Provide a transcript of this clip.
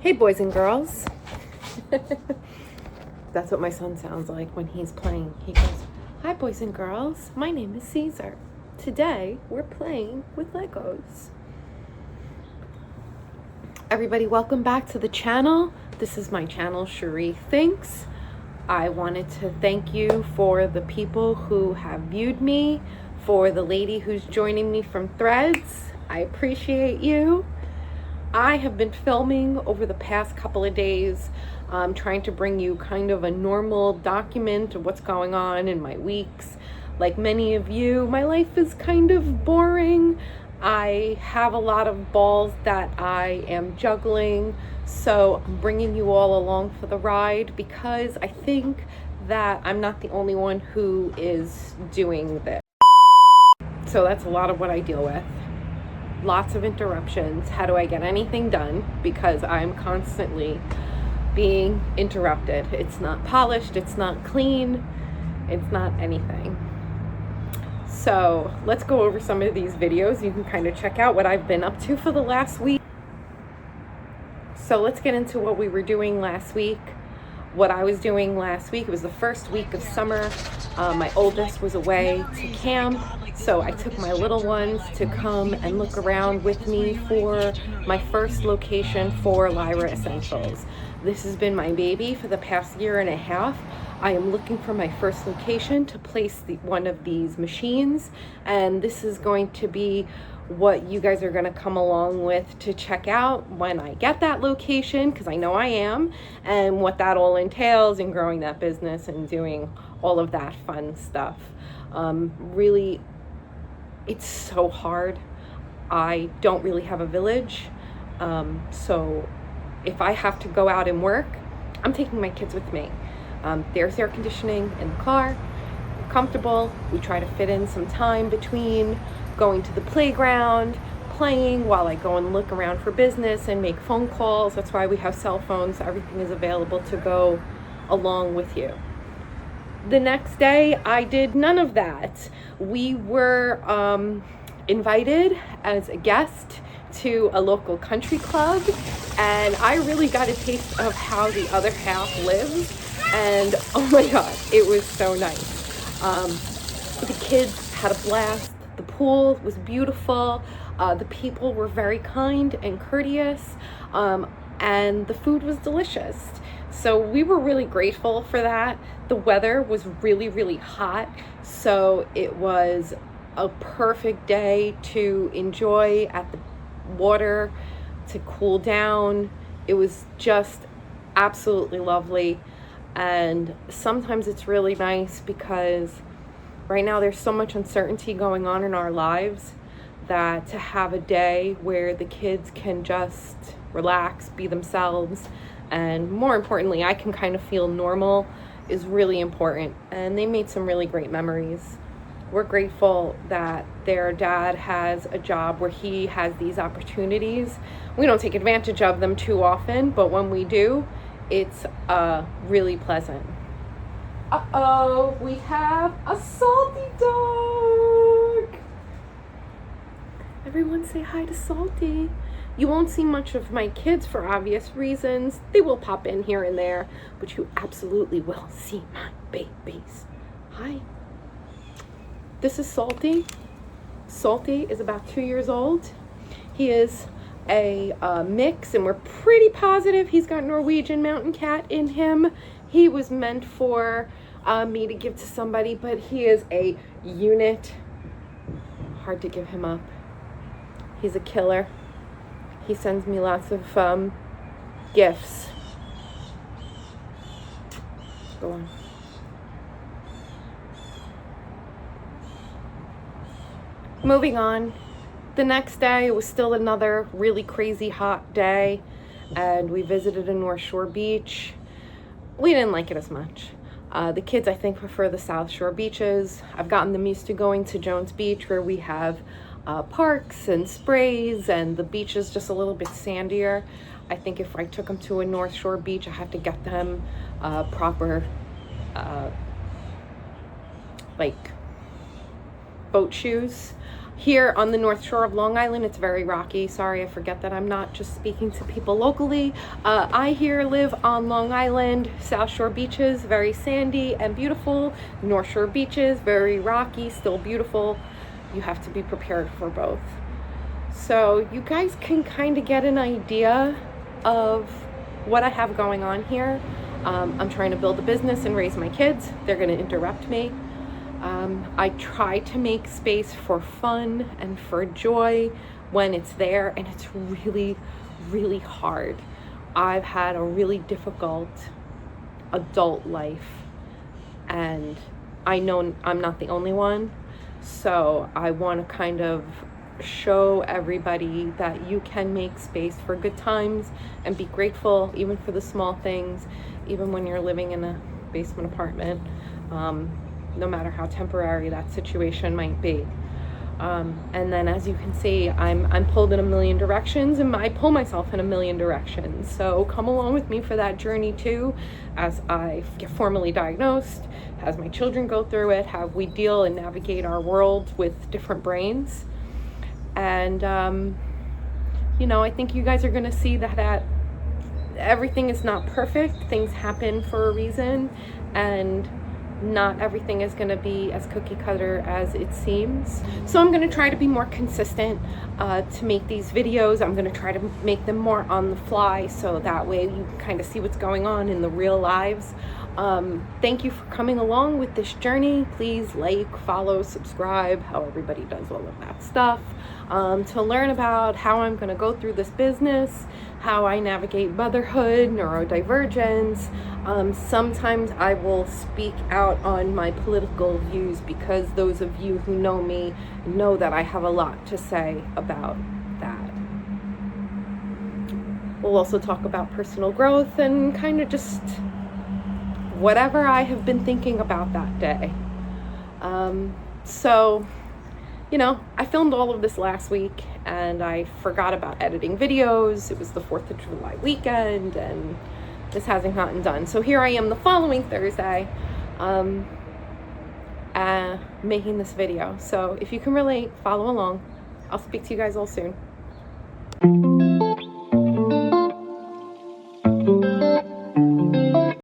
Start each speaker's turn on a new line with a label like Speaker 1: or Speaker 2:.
Speaker 1: Hey, boys and girls. That's what my son sounds like when he's playing. He goes, "Hi, boys and girls. My name is Caesar. Today, we're playing with Legos." Everybody, welcome back to the channel. This is my channel, Cherie Thinks. I wanted to thank you for the people who have viewed me, for the lady who's joining me from Threads. I appreciate you. I have been filming over the past couple of days, trying to bring you kind of a normal document of what's going on in my weeks. Like many of you, my life is kind of boring. I have a lot of balls that I am juggling, so I'm bringing you all along for the ride because I think that I'm not the only one who is doing this. So that's a lot of what I deal with. Lots of interruptions. How do I get anything done? Because I'm constantly being interrupted. It's not polished, it's not clean, it's not anything. So let's go over some of these videos. You can kind of check out what I've been up to for the last week. So let's get into what we were doing last week. What I was doing last week, it was the first week of summer. My oldest was away to camp, so I took my little ones to come and look around with me for my first location for Lyra Essentials. This has been my baby for the past year and a half. I am looking for my first location to place one of these machines, and this is going to be what you guys are going to come along with to check out when I get that location, because I know I am, and what that all entails in growing that business and doing all of that fun stuff. Really, it's so hard. I don't really have a village, so if I have to go out and work, I'm taking my kids with me. There's air conditioning in the car, comfortable. We try to fit in some time between going to the playground, playing while I go and look around for business and make phone calls. That's why we have cell phones. Everything is available to go along with you. The next day, I did none of that. We were invited as a guest to a local country club, and I really got a taste of how the other half lives, and oh my god, it was so nice. The kids had a blast. The pool was beautiful. The people were very kind and courteous, and the food was delicious. So we were really grateful for that. The weather was really, really hot, so it was a perfect day to enjoy at the water, to cool down. It was just absolutely lovely. And sometimes it's really nice because right now there's so much uncertainty going on in our lives that to have a day where the kids can just relax, be themselves, and more importantly, I can kind of feel normal is really important. And they made some really great memories. We're grateful that their dad has a job where he has these opportunities. We don't take advantage of them too often, but when we do, it's really pleasant. Uh-oh, we have a Salty dog. Everyone say hi to Salty. You won't see much of my kids for obvious reasons. They will pop in here and there, but you absolutely will see my babies. Hi. This is Salty. Salty is about 2 years old. He is a mix, and we're pretty positive he's got Norwegian Mountain Cat in him. He was meant for me to give to somebody, but he is a unit. Hard to give him up. He's a killer. He sends me lots of gifts. Go on. Moving on. The next day was still another really crazy hot day, and we visited a North Shore beach. We didn't like it as much. The kids, I think, prefer the South Shore beaches. I've gotten them used to going to Jones Beach, where we have parks and sprays, and the beach is just a little bit sandier. I think if I took them to a North Shore beach, I have to get them proper like boat shoes. Here on the North Shore of Long Island, it's very rocky. Sorry, I forget that I'm not just speaking to people locally. I here live on Long Island, South Shore beaches, very sandy and beautiful. North Shore beaches, very rocky, still beautiful. You have to be prepared for both. So you guys can kind of get an idea of what I have going on here. I'm trying to build a business and raise my kids. They're going to interrupt me. I try to make space for fun and for joy when it's there, and it's really, really hard. I've had a really difficult adult life, and I know I'm not the only one, so I want to kind of show everybody that you can make space for good times and be grateful even for the small things, even when you're living in a basement apartment. No matter how temporary that situation might be. And then, as you can see, I'm pulled in a million directions, and I pull myself in a million directions. So come along with me for that journey too, as I get formally diagnosed, as my children go through it, how we deal and navigate our world with different brains. And, I think you guys are going to see that everything is not perfect. Things happen for a reason, and not everything is going to be as cookie cutter as it seems. So I'm going to try to be more consistent to make these videos. I'm going to try to make them more on the fly, so that way you can kind of see what's going on in the real lives. Thank you for coming along with this journey. Please like, follow, subscribe, how everybody does all of that stuff, to learn about how I'm going to go through this business, how I navigate motherhood, neurodivergence. Sometimes I will speak out on my political views, because those of you who know me know that I have a lot to say about that. We'll also talk about personal growth and kind of just whatever I have been thinking about that day. I filmed all of this last week, and I forgot about editing videos. It was the 4th of July weekend, and this hasn't gotten done. So here I am the following Thursday, making this video. So if you can relate, follow along. I'll speak to you guys all soon.